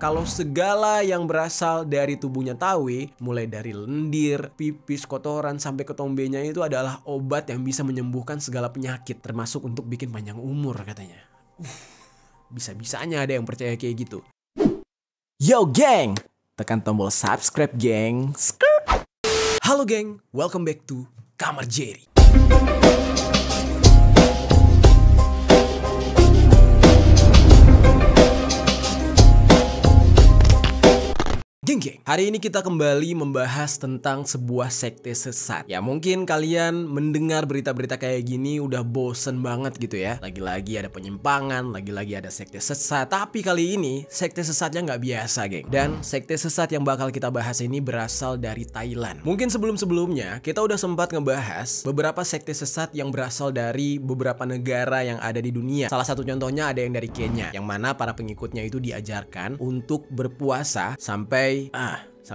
kalau segala yang berasal dari tubuhnya Tawe, mulai dari lendir, pipis, kotoran, sampai ke tombenya itu adalah obat yang bisa menyembuhkan segala penyakit, termasuk untuk bikin panjang umur katanya. Bisa-bisanya ada yang percaya kayak gitu. Yo geng, tekan tombol subscribe geng. Halo geng, welcome back to Kamar Jerry. Geng, hari ini kita kembali membahas tentang sebuah sekte sesat. Ya mungkin kalian mendengar berita-berita kayak gini udah bosen banget gitu ya. Lagi-lagi ada penyimpangan, lagi-lagi ada sekte sesat. Tapi kali ini sekte sesatnya nggak biasa geng. Dan sekte sesat yang bakal kita bahas ini berasal dari Thailand. Mungkin sebelum-sebelumnya kita udah sempat ngebahas beberapa sekte sesat yang berasal dari beberapa negara yang ada di dunia. Salah satu contohnya ada yang dari Kenya, yang mana para pengikutnya itu diajarkan untuk berpuasa sampai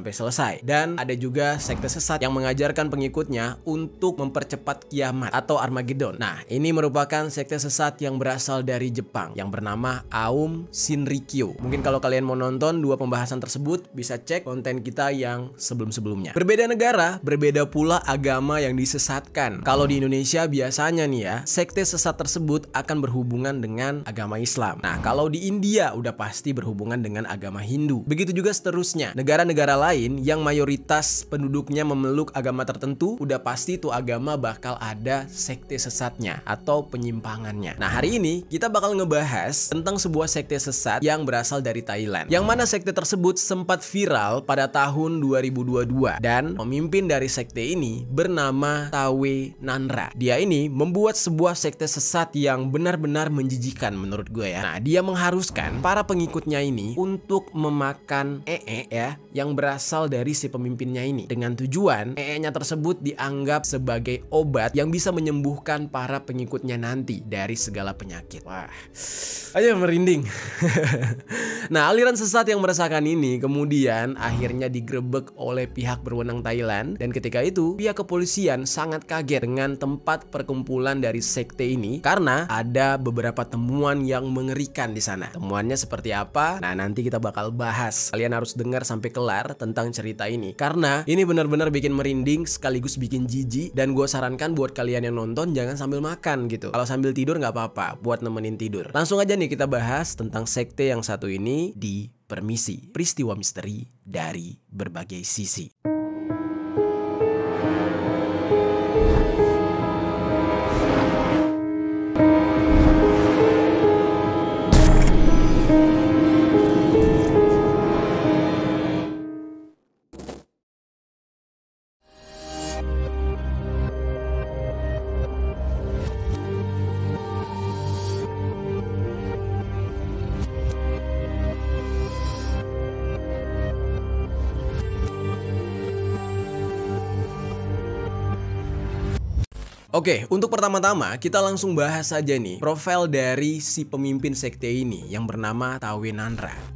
selesai. Dan ada juga sekte sesat yang mengajarkan pengikutnya untuk mempercepat kiamat atau Armageddon. Nah, ini merupakan sekte sesat yang berasal dari Jepang yang bernama Aum Shinrikyo. Mungkin kalau kalian mau nonton dua pembahasan tersebut, bisa cek konten kita yang sebelum-sebelumnya. Berbeda negara, berbeda pula agama yang disesatkan. Kalau di Indonesia biasanya nih ya, sekte sesat tersebut akan berhubungan dengan agama Islam. Nah, kalau di India udah pasti berhubungan dengan agama Hindu. Begitu juga seterusnya. Negara-negara lain yang mayoritas penduduknya memeluk agama tertentu, udah pasti tuh agama bakal ada sekte sesatnya atau penyimpangannya. Nah, hari ini kita bakal ngebahas tentang sebuah sekte sesat yang berasal dari Thailand, yang mana sekte tersebut sempat viral pada tahun 2022 dan pemimpin dari sekte ini bernama Tawe Nanra. Dia ini membuat sebuah sekte sesat yang benar-benar menjijikan menurut gue ya. Nah, dia mengharuskan para pengikutnya ini untuk memakan ya yang berasal dari si pemimpinnya ini, dengan tujuan nya tersebut dianggap sebagai obat yang bisa menyembuhkan para pengikutnya nanti dari segala penyakit. Wah, aja merinding. Nah, aliran sesat yang meresahkan ini kemudian akhirnya digerebek oleh pihak berwenang Thailand, dan ketika itu pihak kepolisian sangat kaget dengan tempat perkumpulan dari sekte ini karena ada beberapa temuan yang mengerikan di sana. Temuannya seperti apa? Nah, nanti kita bakal bahas. Kalian harus dengar sampai kelar tentang cerita ini karena ini benar-benar bikin merinding sekaligus bikin jijik, dan gue sarankan buat kalian yang nonton jangan sambil makan gitu. Kalau sambil tidur nggak apa-apa buat nemenin tidur. Langsung aja nih kita bahas tentang sekte yang satu ini di Permisi, peristiwa misteri dari berbagai sisi. Oke, untuk pertama-tama kita langsung bahas aja nih profil dari si pemimpin sekte ini yang bernama Tawe Nanra.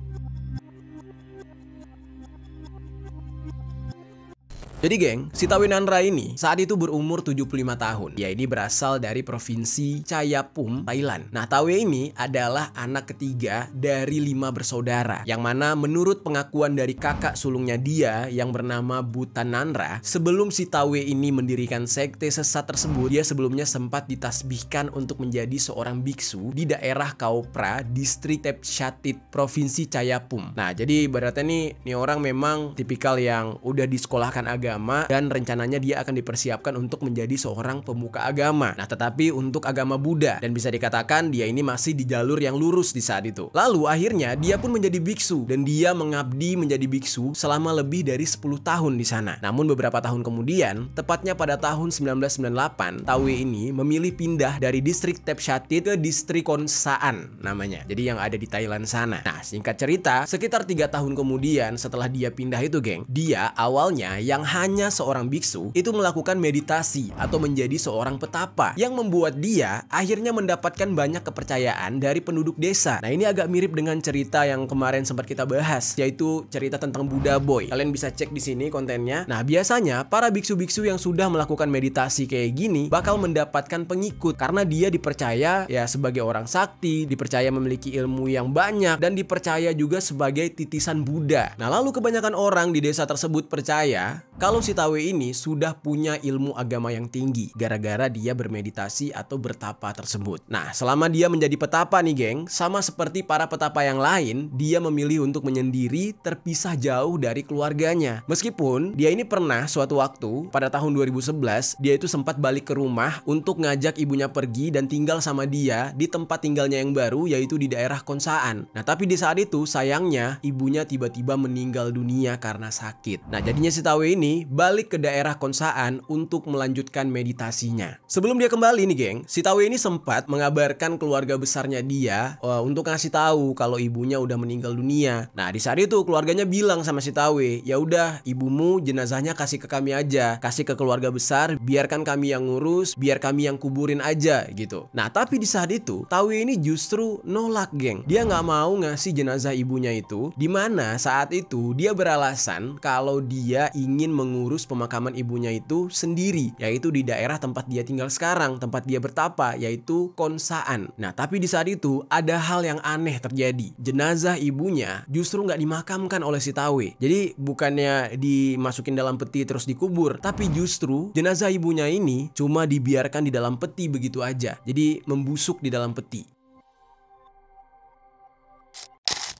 Jadi geng, si Tawe Nanra ini saat itu berumur 75 tahun. Dia ini berasal dari provinsi Chayapum, Thailand. Nah, Tawe ini adalah anak ketiga dari 5 bersaudara, yang mana menurut pengakuan dari kakak sulungnya dia yang bernama Bhutan Nanra, sebelum si Tawe ini mendirikan sekte sesat tersebut, dia sebelumnya sempat ditasbihkan untuk menjadi seorang biksu di daerah Kaupra, distrik Tepchatit, provinsi Chayapum. Nah, jadi ibaratnya nih orang memang tipikal yang udah disekolahkan agama, dan rencananya dia akan dipersiapkan untuk menjadi seorang pemuka agama. Nah, tetapi untuk agama Buddha, dan bisa dikatakan dia ini masih di jalur yang lurus di saat itu. Lalu akhirnya dia pun menjadi biksu, dan dia mengabdi menjadi biksu selama lebih dari 10 tahun di sana. Namun beberapa tahun kemudian, tepatnya pada tahun 1998, Tawe ini memilih pindah dari distrik Tepchatit ke distrik Khonsaan namanya. Jadi yang ada di Thailand sana. Nah, singkat cerita, sekitar 3 tahun kemudian setelah dia pindah itu geng, dia awalnya yang hanya seorang biksu itu melakukan meditasi atau menjadi seorang petapa yang membuat dia akhirnya mendapatkan banyak kepercayaan dari penduduk desa. Nah, ini agak mirip dengan cerita yang kemarin sempat kita bahas, yaitu cerita tentang Buddha Boy. Kalian bisa cek di sini kontennya. Nah, biasanya para biksu-biksu yang sudah melakukan meditasi kayak gini bakal mendapatkan pengikut karena dia dipercaya ya sebagai orang sakti, dipercaya memiliki ilmu yang banyak, dan dipercaya juga sebagai titisan Buddha. Nah, lalu kebanyakan orang di desa tersebut percaya kalau si Tawe ini sudah punya ilmu agama yang tinggi gara-gara dia bermeditasi atau bertapa tersebut. Nah, selama dia menjadi petapa nih geng, sama seperti para petapa yang lain, dia memilih untuk menyendiri terpisah jauh dari keluarganya. Meskipun dia ini pernah suatu waktu pada tahun 2011 dia itu sempat balik ke rumah untuk ngajak ibunya pergi dan tinggal sama dia di tempat tinggalnya yang baru, yaitu di daerah Konsaan. Nah, tapi di saat itu sayangnya ibunya tiba-tiba meninggal dunia karena sakit. Nah, jadinya si Tawe ini balik ke daerah Konsaan untuk melanjutkan meditasinya. Sebelum dia kembali nih geng, si Tawe ini sempat mengabarkan keluarga besarnya dia untuk ngasih tahu kalau ibunya udah meninggal dunia. Nah, di saat itu keluarganya bilang sama si Tawe, ya udah ibumu jenazahnya kasih ke kami aja, kasih ke keluarga besar, biarkan kami yang ngurus, biar kami yang kuburin aja gitu. Nah, tapi di saat itu Tawe ini justru nolak geng. Dia nggak mau ngasih jenazah ibunya itu, dimana saat itu dia beralasan kalau dia ingin mengurus pemakaman ibunya itu sendiri, yaitu di daerah tempat dia tinggal sekarang, tempat dia bertapa, yaitu Konsaan. Nah, tapi di saat itu ada hal yang aneh terjadi. Jenazah ibunya justru nggak dimakamkan oleh si Tawe. Jadi bukannya dimasukin dalam peti terus dikubur, tapi justru jenazah ibunya ini cuma dibiarkan di dalam peti begitu aja. Jadi membusuk di dalam peti.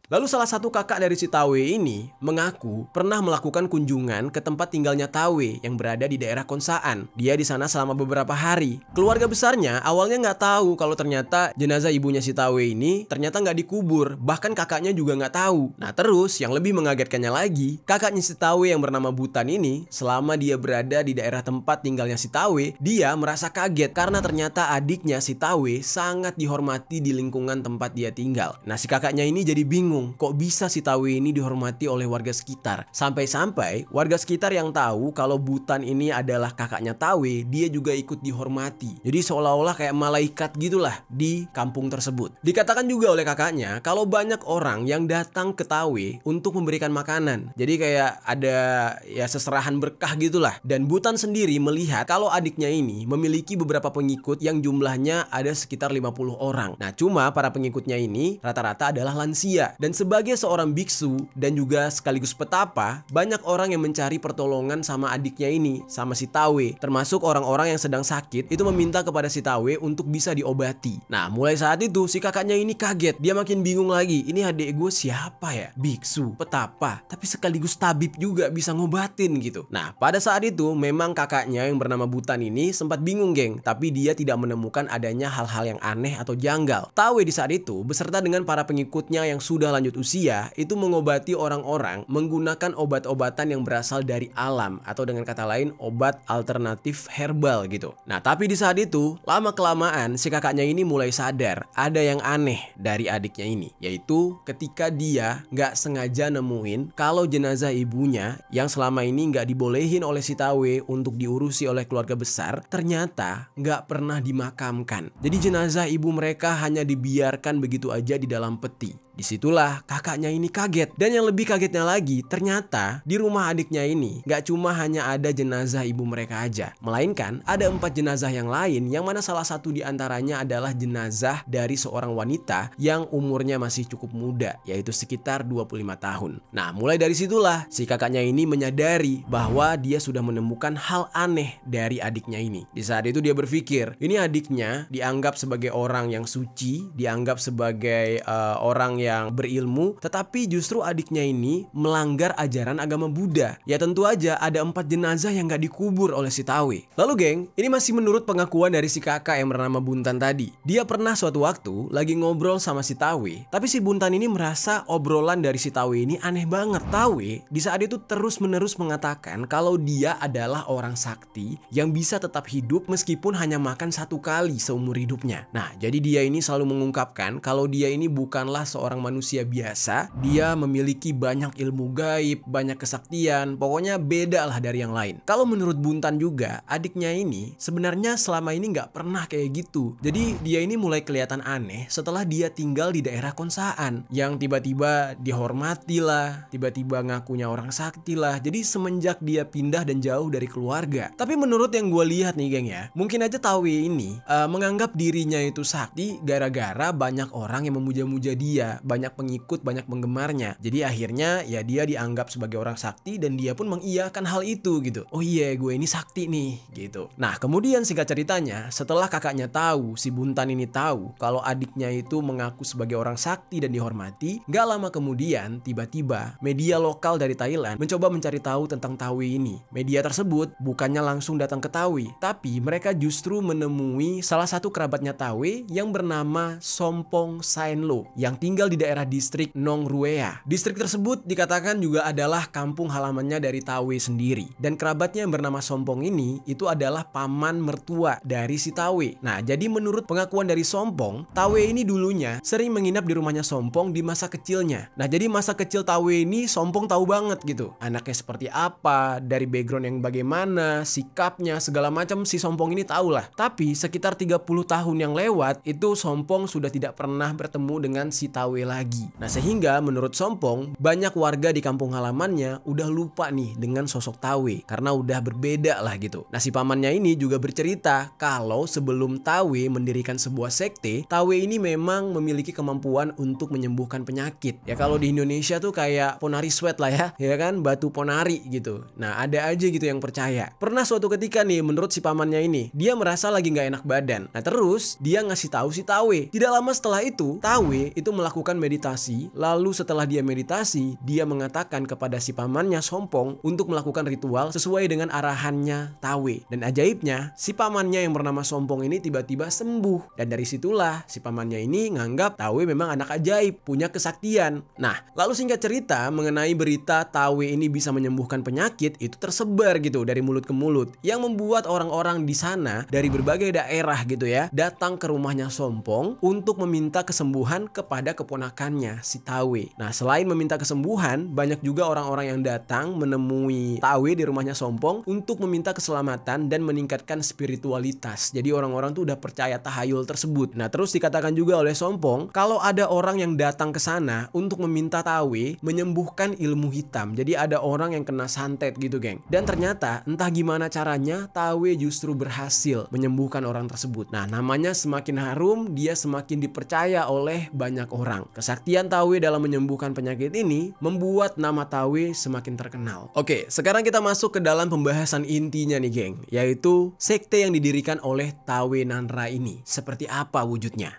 Lalu salah satu kakak dari si Tawe ini mengaku pernah melakukan kunjungan ke tempat tinggalnya Tawe yang berada di daerah Konsaan. Dia di sana selama beberapa hari. Keluarga besarnya awalnya nggak tahu kalau ternyata jenazah ibunya si Tawe ini ternyata nggak dikubur. Bahkan kakaknya juga nggak tahu. Nah, terus yang lebih mengagetkannya lagi, kakaknya si Tawe yang bernama Butan ini selama dia berada di daerah tempat tinggalnya si Tawe, dia merasa kaget karena ternyata adiknya si Tawe sangat dihormati di lingkungan tempat dia tinggal. Nah, si kakaknya ini jadi bingung. Kok bisa si Tawe ini dihormati oleh warga sekitar? Sampai-sampai warga sekitar yang tahu kalau Butan ini adalah kakaknya Tawe, dia juga ikut dihormati. Jadi seolah-olah kayak malaikat gitulah di kampung tersebut. Dikatakan juga oleh kakaknya kalau banyak orang yang datang ke Tawe untuk memberikan makanan. Jadi kayak ada ya seserahan berkah gitulah. Dan Butan sendiri melihat kalau adiknya ini memiliki beberapa pengikut yang jumlahnya ada sekitar 50 orang. Nah, cuma para pengikutnya ini rata-rata adalah lansia. Dan sebagai seorang biksu dan juga sekaligus petapa, banyak orang yang mencari pertolongan sama adiknya ini, sama si Tawe. Termasuk orang-orang yang sedang sakit itu meminta kepada si Tawe untuk bisa diobati. Nah, mulai saat itu si kakaknya ini kaget. Dia makin bingung lagi. Ini adik gue siapa ya? Biksu, petapa, tapi sekaligus tabib juga, bisa ngobatin gitu. Nah, pada saat itu memang kakaknya yang bernama Butan ini sempat bingung geng. Tapi dia tidak menemukan adanya hal-hal yang aneh atau janggal. Tawe di saat itu beserta dengan para pengikutnya yang sudah lanjut usia itu mengobati orang-orang menggunakan obat-obatan yang berasal dari alam, atau dengan kata lain obat alternatif herbal gitu. Nah, tapi di saat itu lama-kelamaan si kakaknya ini mulai sadar ada yang aneh dari adiknya ini, yaitu ketika dia nggak sengaja nemuin kalau jenazah ibunya yang selama ini nggak dibolehin oleh si Tawe untuk diurusi oleh keluarga besar ternyata nggak pernah dimakamkan. Jadi jenazah ibu mereka hanya dibiarkan begitu aja di dalam peti. Disitulah kakaknya ini kaget. Dan yang lebih kagetnya lagi, ternyata di rumah adiknya ini gak cuma hanya ada jenazah ibu mereka aja, melainkan ada 4 jenazah yang lain, yang mana salah satu diantaranya adalah jenazah dari seorang wanita yang umurnya masih cukup muda, yaitu sekitar 25 tahun. Nah, mulai dari situlah si kakaknya ini menyadari bahwa dia sudah menemukan hal aneh dari adiknya ini. Di saat itu dia berpikir, ini adiknya dianggap sebagai orang yang suci, dianggap sebagai orang yang berilmu, tetapi justru adiknya ini melanggar ajaran agama Buddha. Ya tentu aja ada 4 jenazah yang gak dikubur oleh si Tawe. Lalu geng, ini masih menurut pengakuan dari si kakak yang bernama Buntan tadi. Dia pernah suatu waktu lagi ngobrol sama si Tawe, tapi si Buntan ini merasa obrolan dari si Tawe ini aneh banget. Tawe di saat itu terus-menerus mengatakan kalau dia adalah orang sakti yang bisa tetap hidup meskipun hanya makan 1 kali seumur hidupnya. Nah, jadi dia ini selalu mengungkapkan kalau dia ini bukanlah seorang seorang manusia biasa, dia memiliki banyak ilmu gaib, banyak kesaktian, pokoknya beda lah dari yang lain. Kalau menurut Buntan juga, adiknya ini sebenarnya selama ini nggak pernah kayak gitu. Jadi dia ini mulai kelihatan aneh setelah dia tinggal di daerah Konsaan, yang tiba-tiba dihormati lah, tiba-tiba ngakunya orang sakti lah. Jadi semenjak dia pindah dan jauh dari keluarga. Tapi menurut yang gue lihat nih geng ya, mungkin aja Tawe ini menganggap dirinya itu sakti gara-gara banyak orang yang memuja-muja dia, banyak pengikut, banyak penggemarnya. Jadi akhirnya ya dia dianggap sebagai orang sakti dan dia pun mengiyakan hal itu gitu. Oh iya, gue ini sakti nih gitu. Nah kemudian singkat ceritanya, setelah kakaknya tahu, si Buntan ini tahu kalau adiknya itu mengaku sebagai orang sakti dan dihormati, gak lama kemudian tiba-tiba media lokal dari Thailand mencoba mencari tahu tentang Tawe ini. Media tersebut bukannya langsung datang ke Tawe, tapi mereka justru menemui salah satu kerabatnya Tawe yang bernama Sompong Saenlo yang tinggal di daerah distrik Nong Ruea. Distrik tersebut dikatakan juga adalah kampung halamannya dari Tawe sendiri, dan kerabatnya yang bernama Sompong ini itu adalah paman mertua dari si Tawe. Nah jadi menurut pengakuan dari Sompong, Tawe ini dulunya sering menginap di rumahnya Sompong di masa kecilnya. Nah jadi masa kecil Tawe ini Sompong tahu banget gitu, anaknya seperti apa, dari background yang bagaimana, sikapnya segala macam si Sompong ini tahu lah. Tapi sekitar 30 tahun yang lewat itu Sompong sudah tidak pernah bertemu dengan si Tawe lagi. Nah sehingga menurut Sompong, banyak warga di kampung halamannya udah lupa nih dengan sosok Tawe karena udah berbeda lah gitu. Nah si pamannya ini juga bercerita kalau sebelum Tawe mendirikan sebuah sekte, Tawe ini memang memiliki kemampuan untuk menyembuhkan penyakit. Ya kalau di Indonesia tuh kayak Ponari Sweat lah ya kan, batu ponari gitu. Nah ada aja gitu yang percaya. Pernah suatu ketika nih menurut si pamannya ini, dia merasa lagi nggak enak badan. Nah terus dia ngasih tahu si Tawe. Tidak lama setelah itu, Tawe itu melakukan meditasi. Lalu setelah dia meditasi, dia mengatakan kepada si pamannya Sompong untuk melakukan ritual sesuai dengan arahannya Tawe. Dan ajaibnya, si pamannya yang bernama Sompong ini tiba-tiba sembuh. Dan dari situlah si pamannya ini nganggap Tawe memang anak ajaib, punya kesaktian. Nah, lalu singkat cerita mengenai berita Tawe ini bisa menyembuhkan penyakit itu tersebar gitu dari mulut ke mulut, yang membuat orang-orang di sana dari berbagai daerah gitu ya datang ke rumahnya Sompong untuk meminta kesembuhan kepada keponakannya si Tawe. Nah selain meminta kesembuhan, banyak juga orang-orang yang datang menemui Tawe di rumahnya Sompong untuk meminta keselamatan dan meningkatkan spiritualitas. Jadi orang-orang tuh udah percaya tahayul tersebut. Nah terus dikatakan juga oleh Sompong kalau ada orang yang datang ke sana untuk meminta Tawe menyembuhkan ilmu hitam. Jadi ada orang yang kena santet gitu geng. Dan ternyata entah gimana caranya Tawe justru berhasil menyembuhkan orang tersebut. Nah namanya semakin harum, dia semakin dipercaya oleh banyak orang. Kesaktian Tawe dalam menyembuhkan penyakit ini membuat nama Tawe semakin terkenal. Oke, sekarang kita masuk ke dalam pembahasan intinya nih geng, yaitu sekte yang didirikan oleh Tawe Nanra ini. Seperti apa wujudnya?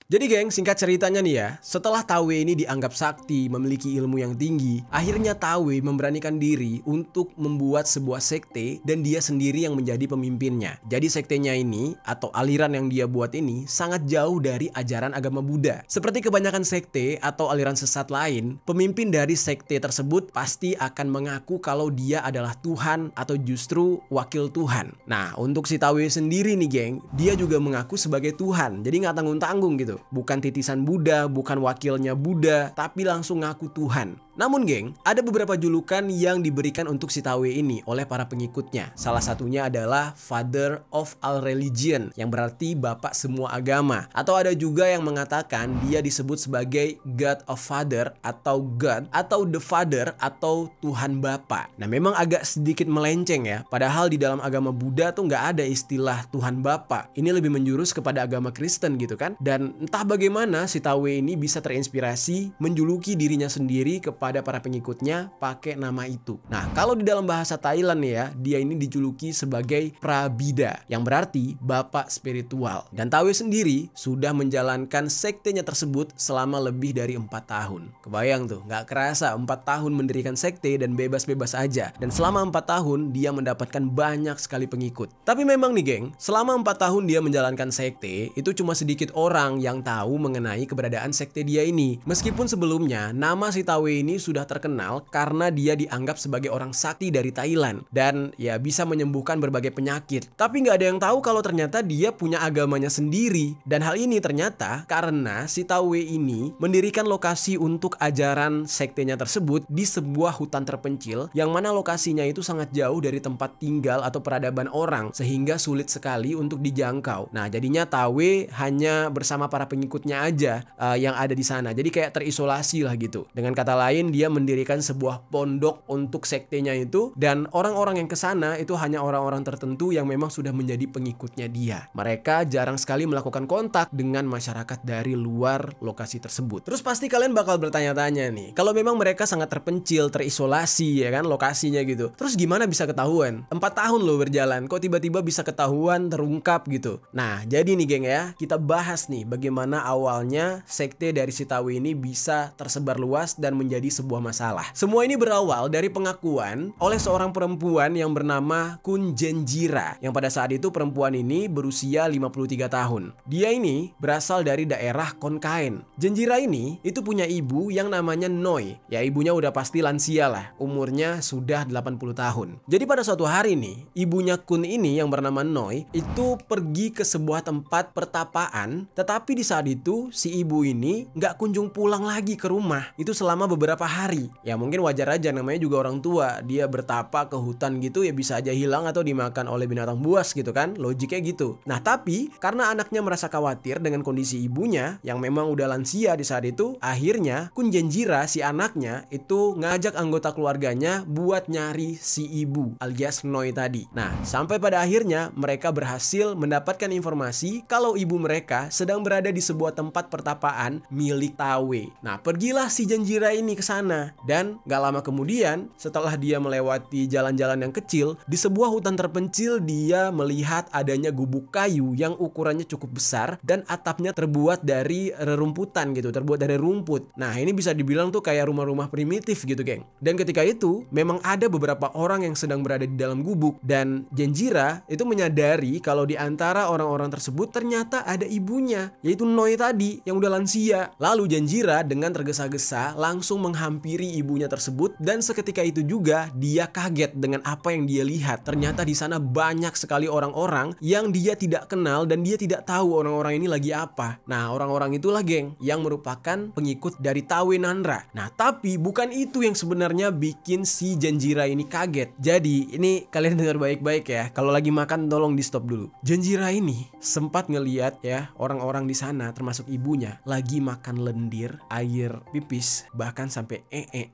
Jadi geng, singkat ceritanya nih ya, setelah Tawe ini dianggap sakti, memiliki ilmu yang tinggi, akhirnya Tawe memberanikan diri untuk membuat sebuah sekte dan dia sendiri yang menjadi pemimpinnya. Jadi sektenya ini atau aliran yang dia buat ini sangat jauh dari ajaran agama Buddha. Seperti kebanyakan sekte atau aliran sesat lain, pemimpin dari sekte tersebut pasti akan mengaku kalau dia adalah Tuhan atau justru wakil Tuhan. Nah, untuk si Tawe sendiri nih geng, dia juga mengaku sebagai Tuhan. Jadi nggak tanggung-tanggung gitu. Bukan titisan Buddha, bukan wakilnya Buddha, tapi langsung ngaku Tuhan. Namun geng, ada beberapa julukan yang diberikan untuk si Tawe ini oleh para pengikutnya. Salah satunya adalah Father of all Religion, yang berarti bapak semua agama. Atau ada juga yang mengatakan dia disebut sebagai God of Father atau God atau The Father atau Tuhan Bapa. Nah memang agak sedikit melenceng ya, padahal di dalam agama Buddha tuh nggak ada istilah Tuhan Bapa. Ini lebih menjurus kepada agama Kristen gitu kan. Dan entah bagaimana si Tawe ini bisa terinspirasi menjuluki dirinya sendiri kepada para pengikutnya pakai nama itu. Nah, kalau di dalam bahasa Thailand nih ya, dia ini dijuluki sebagai Prabida, yang berarti bapak spiritual. Dan Tawe sendiri sudah menjalankan sektenya tersebut selama lebih dari 4 tahun. Kebayang tuh, nggak kerasa 4 tahun mendirikan sekte dan bebas-bebas aja. Dan selama 4 tahun dia mendapatkan banyak sekali pengikut. Tapi memang nih geng, selama 4 tahun dia menjalankan sekte, itu cuma sedikit orang yang tahu mengenai keberadaan sekte dia ini. Meskipun sebelumnya nama si Tawe ini ini sudah terkenal karena dia dianggap sebagai orang sakti dari Thailand dan ya bisa menyembuhkan berbagai penyakit. Tapi nggak ada yang tahu kalau ternyata dia punya agamanya sendiri. Dan hal ini ternyata karena si Tawe ini mendirikan lokasi untuk ajaran sektenya tersebut di sebuah hutan terpencil yang mana lokasinya itu sangat jauh dari tempat tinggal atau peradaban orang sehingga sulit sekali untuk dijangkau. Nah, jadinya Tawe hanya bersama para pengikutnya aja yang ada di sana. Jadi kayak terisolasi lah gitu. Dengan kata lain, dia mendirikan sebuah pondok untuk sektenya itu dan orang-orang yang ke sana itu hanya orang-orang tertentu yang memang sudah menjadi pengikutnya dia. Mereka jarang sekali melakukan kontak dengan masyarakat dari luar lokasi tersebut. Terus pasti kalian bakal bertanya-tanya nih, kalau memang mereka sangat terpencil, terisolasi ya kan lokasinya gitu. Terus gimana bisa ketahuan? 4 tahun loh berjalan, kok tiba-tiba bisa ketahuan, terungkap gitu. Nah, jadi nih geng ya, kita bahas nih bagaimana awalnya sekte dari si Tawe ini bisa tersebar luas dan menjadi sebuah masalah. Semua ini berawal dari pengakuan oleh seorang perempuan yang bernama Kun Jenjira, yang pada saat itu perempuan ini berusia 53 tahun. Dia ini berasal dari daerah Konkaen. Jenjira ini itu punya ibu yang namanya Noi. Ya ibunya udah pasti lansia lah, umurnya sudah 80 tahun. Jadi pada suatu hari nih, ibunya Kun ini yang bernama Noi itu pergi ke sebuah tempat pertapaan, tetapi di saat itu si ibu ini nggak kunjung pulang lagi ke rumah. Itu selama beberapa hari. Ya mungkin wajar aja, namanya juga orang tua. Dia bertapa ke hutan gitu ya bisa aja hilang atau dimakan oleh binatang buas gitu kan. Logiknya gitu. Nah tapi karena anaknya merasa khawatir dengan kondisi ibunya yang memang udah lansia di saat itu, akhirnya Kun Jenjira si anaknya itu ngajak anggota keluarganya buat nyari si ibu alias Noi tadi. Nah sampai pada akhirnya mereka berhasil mendapatkan informasi kalau ibu mereka sedang berada di sebuah tempat pertapaan milik Tawe. Nah pergilah si Jenjira ini ke sana dan gak lama kemudian setelah dia melewati jalan-jalan yang kecil di sebuah hutan terpencil, dia melihat adanya gubuk kayu yang ukurannya cukup besar dan atapnya terbuat dari rerumputan gitu, terbuat dari rumput. Nah ini bisa dibilang tuh kayak rumah-rumah primitif gitu geng. Dan ketika itu memang ada beberapa orang yang sedang berada di dalam gubuk dan Jenjira itu menyadari kalau di antara orang-orang tersebut ternyata ada ibunya, yaitu Noi tadi yang udah lansia. Lalu Jenjira dengan tergesa-gesa langsung menghampiri ibunya tersebut dan seketika itu juga dia kaget dengan apa yang dia lihat. Ternyata di sana banyak sekali orang-orang yang dia tidak kenal dan dia tidak tahu orang-orang ini lagi apa. Nah, orang-orang itulah geng yang merupakan pengikut dari Tawe Nandra. Nah, tapi bukan itu yang sebenarnya bikin si Jenjira ini kaget. Jadi, ini kalian dengar baik-baik ya. Kalau lagi makan tolong di stop dulu. Jenjira ini sempat ngeliat ya orang-orang di sana termasuk ibunya lagi makan lendir, air pipis, bahkan sampai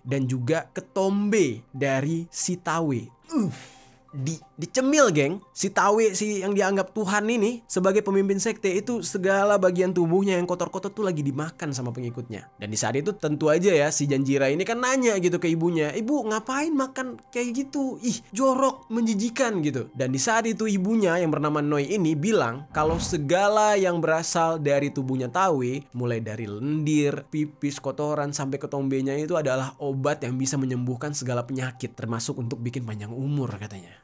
dan juga ketombe dari si Tawe. Dicemil geng. Si Tawe si yang dianggap Tuhan ini sebagai pemimpin sekte itu segala bagian tubuhnya yang kotor-kotor tuh lagi dimakan sama pengikutnya. Dan di saat itu tentu aja ya si Jenjira ini kan nanya gitu ke ibunya, "Ibu ngapain makan kayak gitu? Ih jorok, menjijikan," gitu. Dan di saat itu ibunya yang bernama Noi ini bilang kalau segala yang berasal dari tubuhnya Tawe, mulai dari lendir, pipis, kotoran sampai ketombenya itu adalah obat yang bisa menyembuhkan segala penyakit, termasuk untuk bikin panjang umur katanya.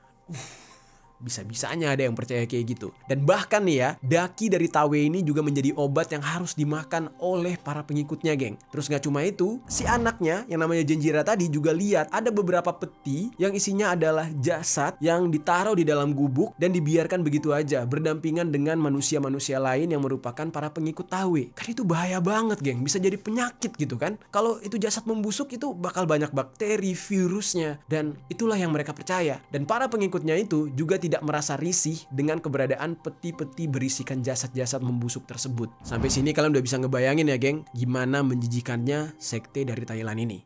Bisa-bisanya ada yang percaya kayak gitu. Dan bahkan nih ya, daki dari Tawe ini juga menjadi obat yang harus dimakan oleh para pengikutnya geng. Terus gak cuma itu, si anaknya yang namanya Jenjira tadi juga lihat ada beberapa peti yang isinya adalah jasad yang ditaruh di dalam gubuk dan dibiarkan begitu aja berdampingan dengan manusia-manusia lain yang merupakan para pengikut Tawe. Kan itu bahaya banget geng, bisa jadi penyakit gitu kan. Kalau itu jasad membusuk itu bakal banyak bakteri, virusnya, dan itulah yang mereka percaya. Dan para pengikutnya itu juga tidak merasa risih dengan keberadaan peti-peti berisikan jasad-jasad membusuk tersebut. Sampai sini kalian udah bisa ngebayangin ya geng, gimana menjijikannya sekte dari Thailand ini.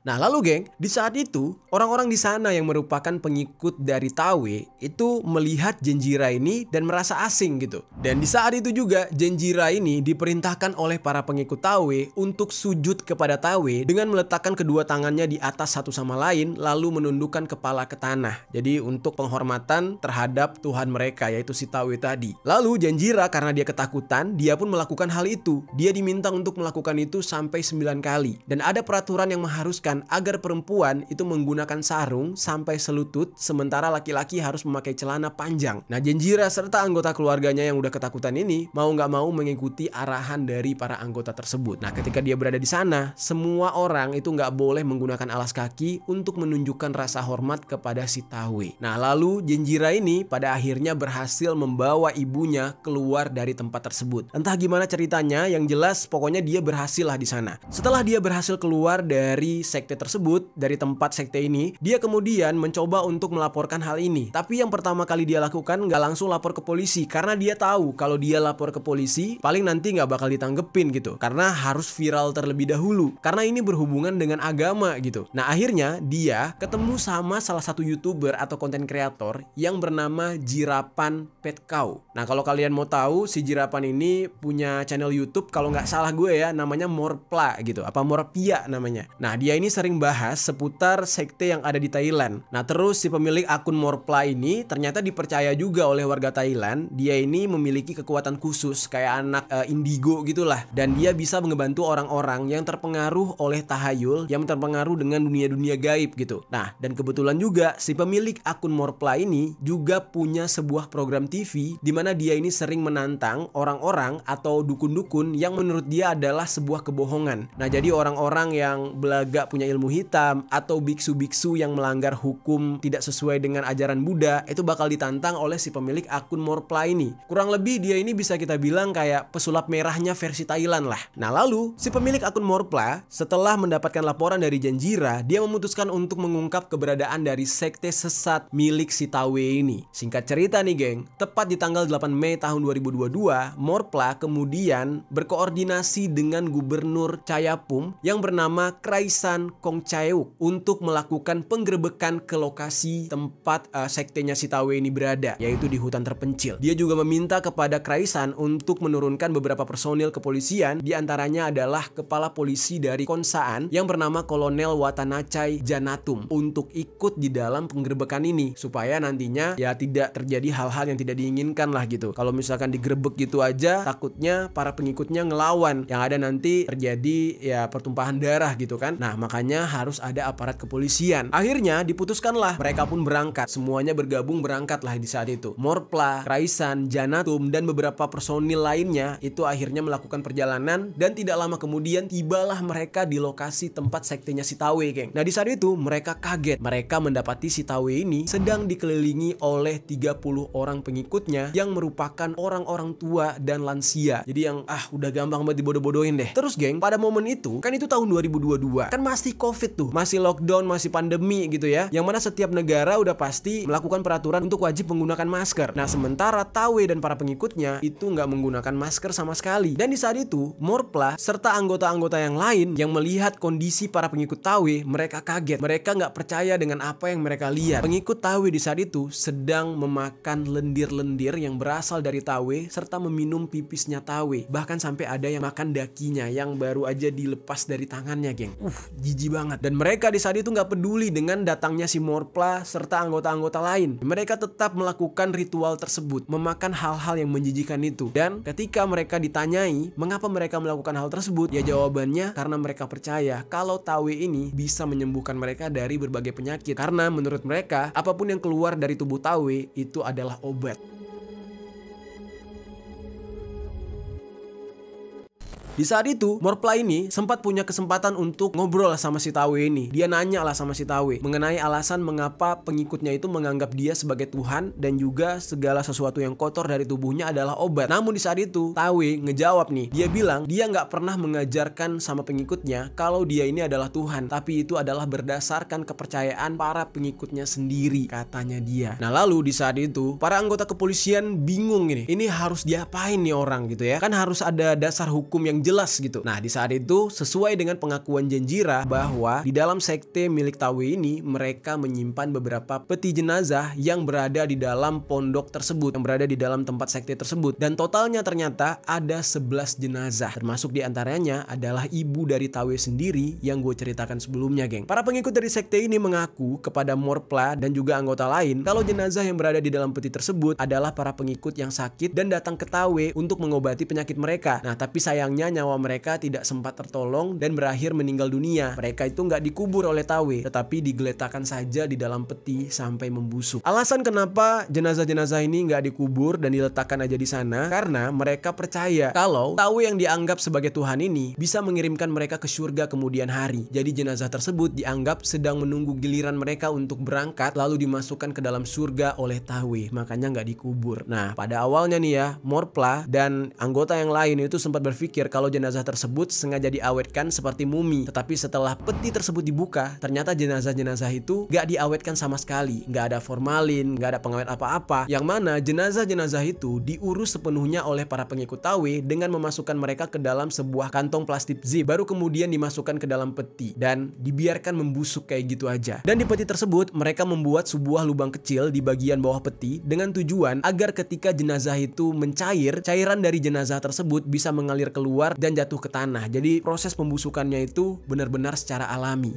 Nah lalu geng, di saat itu orang-orang di sana yang merupakan pengikut dari Tawe itu melihat Jenjira ini dan merasa asing gitu. Dan di saat itu juga Jenjira ini diperintahkan oleh para pengikut Tawe untuk sujud kepada Tawe dengan meletakkan kedua tangannya di atas satu sama lain lalu menundukkan kepala ke tanah. Jadi untuk penghormatan terhadap Tuhan mereka yaitu si Tawe tadi. Lalu Jenjira karena dia ketakutan, dia pun melakukan hal itu. Dia diminta untuk melakukan itu sampai 9 kali. Dan ada peraturan yang mengharuskan menganjurkan agar perempuan itu menggunakan sarung sampai selutut, sementara laki-laki harus memakai celana panjang. Nah, Genjira serta anggota keluarganya yang udah ketakutan ini mau nggak mau mengikuti arahan dari para anggota tersebut. Nah, ketika dia berada di sana, semua orang itu nggak boleh menggunakan alas kaki untuk menunjukkan rasa hormat kepada si Tawe. Nah, lalu Genjira ini pada akhirnya berhasil membawa ibunya keluar dari tempat tersebut. Entah gimana ceritanya, yang jelas pokoknya dia berhasil lah di sana. Setelah dia berhasil keluar dari sekte tersebut, dari tempat sekte ini, dia kemudian mencoba untuk melaporkan hal ini. Tapi yang pertama kali dia lakukan nggak langsung lapor ke polisi, karena dia tahu kalau dia lapor ke polisi paling nanti nggak bakal ditanggepin gitu, karena harus viral terlebih dahulu, karena ini berhubungan dengan agama gitu. Nah, akhirnya dia ketemu sama salah satu YouTuber atau konten kreator yang bernama Jirapan Pet Cow. Nah, kalau kalian mau tahu, si Jirapan ini punya channel YouTube, kalau nggak salah gue ya, namanya Morpla gitu, apa Morpia namanya. Nah, dia ini sering bahas seputar sekte yang ada di Thailand. Nah, terus si pemilik akun Morpla ini ternyata dipercaya juga oleh warga Thailand. Dia ini memiliki kekuatan khusus kayak anak indigo gitulah, dan dia bisa ngebantu orang-orang yang terpengaruh oleh tahayul, yang terpengaruh dengan dunia-dunia gaib gitu. Nah, dan kebetulan juga si pemilik akun Morpla ini juga punya sebuah program TV di mana dia ini sering menantang orang-orang atau dukun-dukun yang menurut dia adalah sebuah kebohongan. Nah, jadi orang-orang yang belaga punya ilmu hitam atau biksu-biksu yang melanggar hukum tidak sesuai dengan ajaran Buddha itu bakal ditantang oleh si pemilik akun Morpla ini. Kurang lebih dia ini bisa kita bilang kayak pesulap merahnya versi Thailand lah. Nah, lalu si pemilik akun Morpla setelah mendapatkan laporan dari Genjira, dia memutuskan untuk mengungkap keberadaan dari sekte sesat milik si Tawe ini. Singkat cerita nih geng, tepat di tanggal 8 Mei tahun 2022, Morpla kemudian berkoordinasi dengan Gubernur Chayapum yang bernama Kraisan Kongchaeuk untuk melakukan penggerebekan ke lokasi tempat sektenya si Tawe ini berada, yaitu di hutan terpencil. Dia juga meminta kepada Kraisan untuk menurunkan beberapa personil kepolisian, diantaranya adalah kepala polisi dari Konsaan yang bernama Kolonel Watanachai Janatum, untuk ikut di dalam penggerebekan ini supaya nantinya ya tidak terjadi hal-hal yang tidak diinginkan lah gitu. Kalau misalkan digerebek gitu aja, takutnya para pengikutnya ngelawan, yang ada nanti terjadi ya pertumpahan darah gitu kan. Nah, makanya harus ada aparat kepolisian. Akhirnya diputuskanlah mereka pun berangkat, semuanya bergabung berangkat lah di saat itu. Morpla, Kraisan, Janatum dan beberapa personil lainnya itu akhirnya melakukan perjalanan, dan tidak lama kemudian tibalah mereka di lokasi tempat sektenya si Tawe, geng. Nah, di saat itu mereka kaget, mereka mendapati si Tawe ini sedang dikelilingi oleh 30 orang pengikutnya yang merupakan orang-orang tua dan lansia. Jadi yang udah gampang banget dibodoh-bodohin deh. Terus geng, pada momen itu kan itu tahun 2022, kan masih Covid tuh, masih lockdown, masih pandemi gitu ya, yang mana setiap negara udah pasti melakukan peraturan untuk wajib menggunakan masker. Nah, sementara Tawe dan para pengikutnya itu nggak menggunakan masker sama sekali. Dan di saat itu Morpla serta anggota-anggota yang lain yang melihat kondisi para pengikut Tawe, mereka kaget, mereka nggak percaya dengan apa yang mereka lihat. Pengikut Tawe di saat itu sedang memakan lendir-lendir yang berasal dari Tawe serta meminum pipisnya Tawe. Bahkan sampai ada yang makan dakinya yang baru aja dilepas dari tangannya, geng. Jijik banget. Dan mereka di saat itu nggak peduli dengan datangnya si Morpla serta anggota-anggota lain. Mereka tetap melakukan ritual tersebut, memakan hal-hal yang menjijikan itu. Dan ketika mereka ditanyai mengapa mereka melakukan hal tersebut, ya jawabannya karena mereka percaya kalau Tawe ini bisa menyembuhkan mereka dari berbagai penyakit. Karena menurut mereka apapun yang keluar dari tubuh Tawe itu adalah obat. Di saat itu, Morpla ini sempat punya kesempatan untuk ngobrol sama si Tawe ini. Dia nanya lah sama si Tawe mengenai alasan mengapa pengikutnya itu menganggap dia sebagai Tuhan, dan juga segala sesuatu yang kotor dari tubuhnya adalah obat. Namun di saat itu, Tawe ngejawab nih. Dia bilang dia nggak pernah mengajarkan sama pengikutnya kalau dia ini adalah Tuhan, tapi itu adalah berdasarkan kepercayaan para pengikutnya sendiri, katanya dia. Nah, lalu di saat itu, para anggota kepolisian bingung ini harus diapain nih orang gitu ya. Kan harus ada dasar hukum yang jelas gitu. Nah, di saat itu sesuai dengan pengakuan Genjira bahwa di dalam sekte milik Tawe ini mereka menyimpan beberapa peti jenazah yang berada di dalam pondok tersebut, yang berada di dalam tempat sekte tersebut, dan totalnya ternyata ada 11 jenazah, termasuk diantaranya adalah ibu dari Tawe sendiri yang gue ceritakan sebelumnya, geng. Para pengikut dari sekte ini mengaku kepada Morpla dan juga anggota lain kalau jenazah yang berada di dalam peti tersebut adalah para pengikut yang sakit dan datang ke Tawe untuk mengobati penyakit mereka. Nah, tapi sayangnya nyawa mereka tidak sempat tertolong dan berakhir meninggal dunia. Mereka itu nggak dikubur oleh Tawe, tetapi digeletakkan saja di dalam peti sampai membusuk. Alasan kenapa jenazah-jenazah ini nggak dikubur dan diletakkan aja di sana, karena mereka percaya kalau Tawe yang dianggap sebagai Tuhan ini bisa mengirimkan mereka ke surga kemudian hari. Jadi jenazah tersebut dianggap sedang menunggu giliran mereka untuk berangkat lalu dimasukkan ke dalam surga oleh Tawe, makanya nggak dikubur. Nah, pada awalnya nih ya, Morpla dan anggota yang lain itu sempat berpikir kalau jenazah tersebut sengaja diawetkan seperti mumi. Tetapi setelah peti tersebut dibuka, ternyata jenazah-jenazah itu gak diawetkan sama sekali. Gak ada formalin, gak ada pengawet apa-apa. Yang mana jenazah-jenazah itu diurus sepenuhnya oleh para pengikut Tawe dengan memasukkan mereka ke dalam sebuah kantong plastik zip, baru kemudian dimasukkan ke dalam peti dan dibiarkan membusuk kayak gitu aja. Dan di peti tersebut mereka membuat sebuah lubang kecil di bagian bawah peti dengan tujuan agar ketika jenazah itu mencair, cairan dari jenazah tersebut bisa mengalir keluar dan jatuh ke tanah. Jadi proses pembusukannya itu benar-benar secara alami.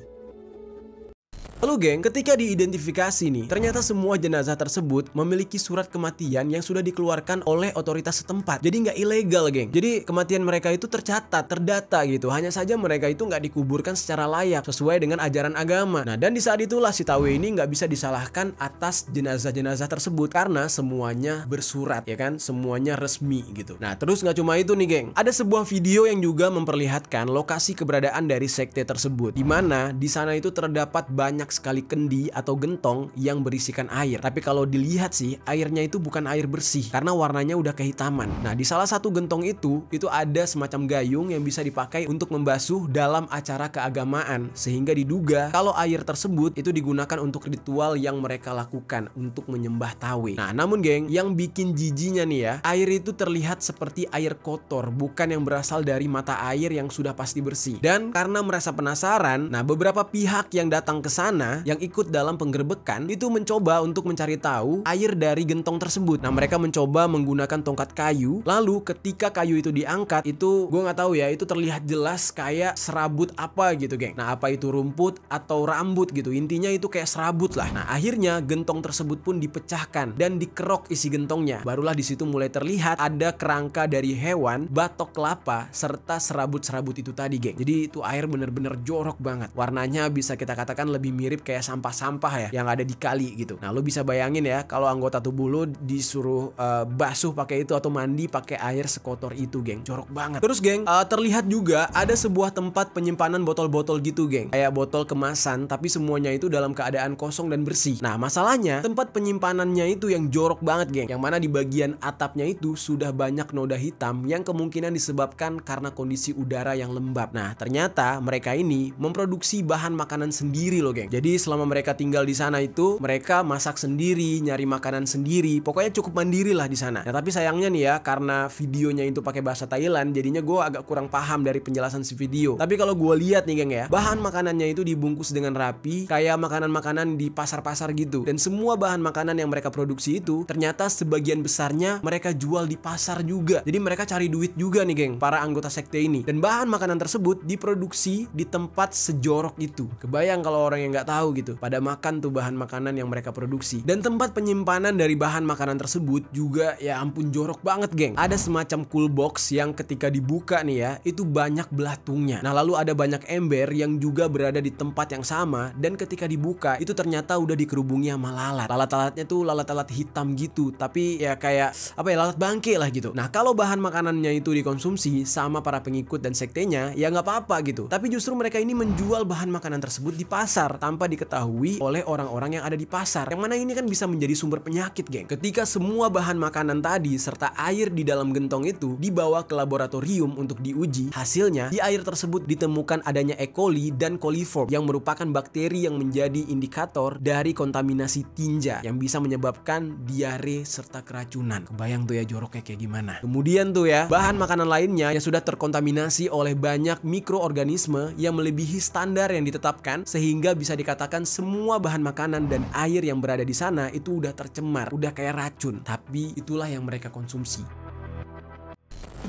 Lalu geng, ketika diidentifikasi nih, ternyata semua jenazah tersebut memiliki surat kematian yang sudah dikeluarkan oleh otoritas setempat. Jadi nggak ilegal geng. Jadi kematian mereka itu tercatat, terdata gitu. Hanya saja mereka itu nggak dikuburkan secara layak sesuai dengan ajaran agama. Nah, dan di saat itulah si Tawe ini nggak bisa disalahkan atas jenazah-jenazah tersebut karena semuanya bersurat ya kan, semuanya resmi gitu. Nah, terus nggak cuma itu nih geng, ada sebuah video yang juga memperlihatkan lokasi keberadaan dari sekte tersebut, di mana di sana itu terdapat banyak sekali kendi atau gentong yang berisikan air. Tapi kalau dilihat sih, airnya itu bukan air bersih karena warnanya udah kehitaman. Nah, di salah satu gentong itu ada semacam gayung yang bisa dipakai untuk membasuh dalam acara keagamaan, sehingga diduga kalau air tersebut itu digunakan untuk ritual yang mereka lakukan untuk menyembah Tawe. Nah, namun geng, yang bikin jijinya nih ya, air itu terlihat seperti air kotor, bukan yang berasal dari mata air yang sudah pasti bersih. Dan karena merasa penasaran, nah beberapa pihak yang datang ke sana yang ikut dalam penggerbekan itu mencoba untuk mencari tahu air dari gentong tersebut. Nah, mereka mencoba menggunakan tongkat kayu. Lalu ketika kayu itu diangkat, itu gue nggak tahu ya, itu terlihat jelas kayak serabut apa gitu geng. Nah, apa itu rumput atau rambut gitu, intinya itu kayak serabut lah. Nah, akhirnya gentong tersebut pun dipecahkan dan dikerok isi gentongnya. Barulah di situ mulai terlihat ada kerangka dari hewan, batok kelapa, serta serabut-serabut itu tadi geng. Jadi itu air bener-bener jorok banget. Warnanya bisa kita katakan lebih mirip kayak sampah-sampah ya yang ada di kali gitu. Nah, lo bisa bayangin ya kalau anggota tubuh lo disuruh basuh pakai itu atau mandi pakai air sekotor itu, geng. Jorok banget. Terus, geng, terlihat juga ada sebuah tempat penyimpanan botol-botol gitu, geng. Kayak botol kemasan tapi semuanya itu dalam keadaan kosong dan bersih. Nah, masalahnya tempat penyimpanannya itu yang jorok banget, geng. Yang mana di bagian atapnya itu sudah banyak noda hitam yang kemungkinan disebabkan karena kondisi udara yang lembab. Nah, ternyata mereka ini memproduksi bahan makanan sendiri loh, geng. Jadi selama mereka tinggal di sana itu mereka masak sendiri, nyari makanan sendiri, pokoknya cukup mandiri lah di sana. Nah, tapi sayangnya nih ya, karena videonya itu pakai bahasa Thailand, jadinya gue agak kurang paham dari penjelasan si video. Tapi kalau gue lihat nih geng ya, bahan makanannya itu dibungkus dengan rapi, kayak makanan-makanan di pasar-pasar gitu. Dan semua bahan makanan yang mereka produksi itu ternyata sebagian besarnya mereka jual di pasar juga. Jadi mereka cari duit juga nih geng, para anggota sekte ini. Dan bahan makanan tersebut diproduksi di tempat sejorok itu. Kebayang kalau orang yang nggak tahu gitu pada makan tuh bahan makanan yang mereka produksi. Dan tempat penyimpanan dari bahan makanan tersebut juga ya ampun jorok banget, geng. Ada semacam cool box yang ketika dibuka nih ya, itu banyak belatungnya. Nah, lalu ada banyak ember yang juga berada di tempat yang sama, dan ketika dibuka itu ternyata udah dikerubungi sama lalat. Lalat-lalatnya tuh lalat-lalat hitam gitu, tapi ya kayak apa ya, lalat bangke lah gitu. Nah, kalau bahan makanannya itu dikonsumsi sama para pengikut dan sektenya ya nggak apa-apa gitu. Tapi justru mereka ini menjual bahan makanan tersebut di pasar tanpa diketahui oleh orang-orang yang ada di pasar. Yang mana ini kan bisa menjadi sumber penyakit, geng. Ketika semua bahan makanan tadi serta air di dalam gentong itu dibawa ke laboratorium untuk diuji, hasilnya di air tersebut ditemukan adanya E. coli dan coliform yang merupakan bakteri yang menjadi indikator dari kontaminasi tinja yang bisa menyebabkan diare serta keracunan. Kebayang tuh ya joroknya kayak gimana. Kemudian tuh ya, bahan makanan lainnya yang sudah terkontaminasi oleh banyak mikroorganisme yang melebihi standar yang ditetapkan, sehingga bisa dikatakan semua bahan makanan dan air yang berada di sana itu udah tercemar, udah kayak racun. Tapi itulah yang mereka konsumsi.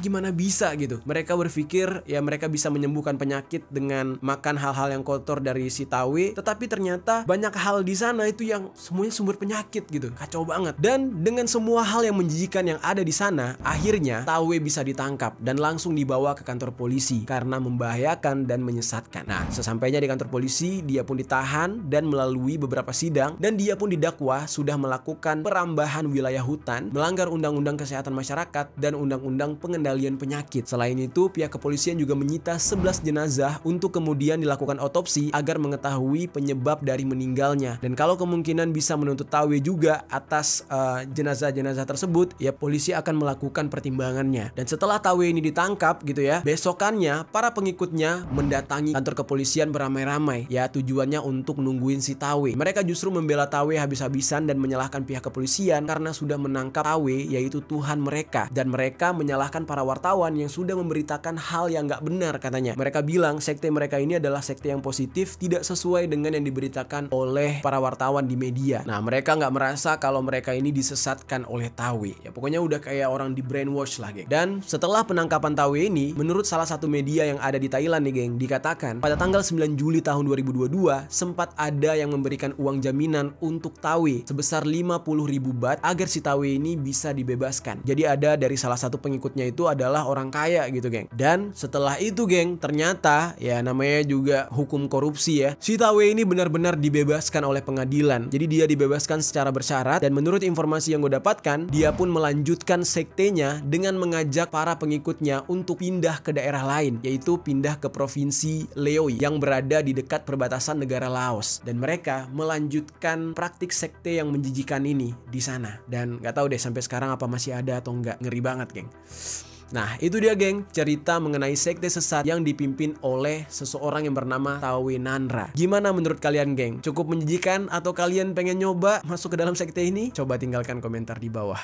gimana bisa gitu. Mereka berpikir ya mereka bisa menyembuhkan penyakit dengan makan hal-hal yang kotor dari si Tawe, tetapi ternyata banyak hal di sana itu yang semuanya sumber penyakit gitu. Kacau banget. Dan dengan semua hal yang menjijikan yang ada di sana, akhirnya Tawe bisa ditangkap dan langsung dibawa ke kantor polisi karena membahayakan dan menyesatkan. Nah, sesampainya di kantor polisi, dia pun ditahan dan melalui beberapa sidang, dan dia pun didakwa sudah melakukan perambahan wilayah hutan, melanggar undang-undang kesehatan masyarakat dan undang-undang pengendalian penyakit. Selain itu, pihak kepolisian juga menyita 11 jenazah untuk kemudian dilakukan otopsi agar mengetahui penyebab dari meninggalnya. Dan kalau kemungkinan bisa menuntut Tawe juga atas jenazah-jenazah tersebut, ya polisi akan melakukan pertimbangannya. Dan setelah Tawe ini ditangkap gitu ya, besokannya para pengikutnya mendatangi kantor kepolisian beramai-ramai, ya tujuannya untuk nungguin si Tawe. Mereka justru membela Tawe habis-habisan dan menyalahkan pihak kepolisian karena sudah menangkap Tawe, yaitu Tuhan mereka. Dan mereka menyalahkan para wartawan yang sudah memberitakan hal yang gak benar katanya. Mereka bilang sekte mereka ini adalah sekte yang positif, tidak sesuai dengan yang diberitakan oleh para wartawan di media. Nah, mereka nggak merasa kalau mereka ini disesatkan oleh Tawe. Ya pokoknya udah kayak orang di brainwash lah, geng. Dan setelah penangkapan Tawe ini, menurut salah satu media yang ada di Thailand nih, geng, dikatakan pada tanggal 9 Juli tahun 2022 sempat ada yang memberikan uang jaminan untuk Tawe sebesar 50.000 baht agar si Tawe ini bisa dibebaskan. Jadi ada dari salah satu pengikutnya itu adalah orang kaya gitu, geng. Dan setelah itu, geng, ternyata ya namanya juga hukum korupsi ya, si Tawe ini benar-benar dibebaskan oleh pengadilan. Jadi dia dibebaskan secara bersyarat, dan menurut informasi yang gue dapatkan, dia pun melanjutkan sektenya dengan mengajak para pengikutnya untuk pindah ke daerah lain, yaitu pindah ke provinsi Leoi yang berada di dekat perbatasan negara Laos. Dan mereka melanjutkan praktik sekte yang menjijikan ini di sana. Dan nggak tahu deh sampai sekarang apa masih ada atau nggak. Ngeri banget, geng. Nah, itu dia, geng, cerita mengenai sekte sesat yang dipimpin oleh seseorang yang bernama Tawe Nanra. Gimana menurut kalian, geng? Cukup menjijikan atau kalian pengen nyoba masuk ke dalam sekte ini? Coba tinggalkan komentar di bawah.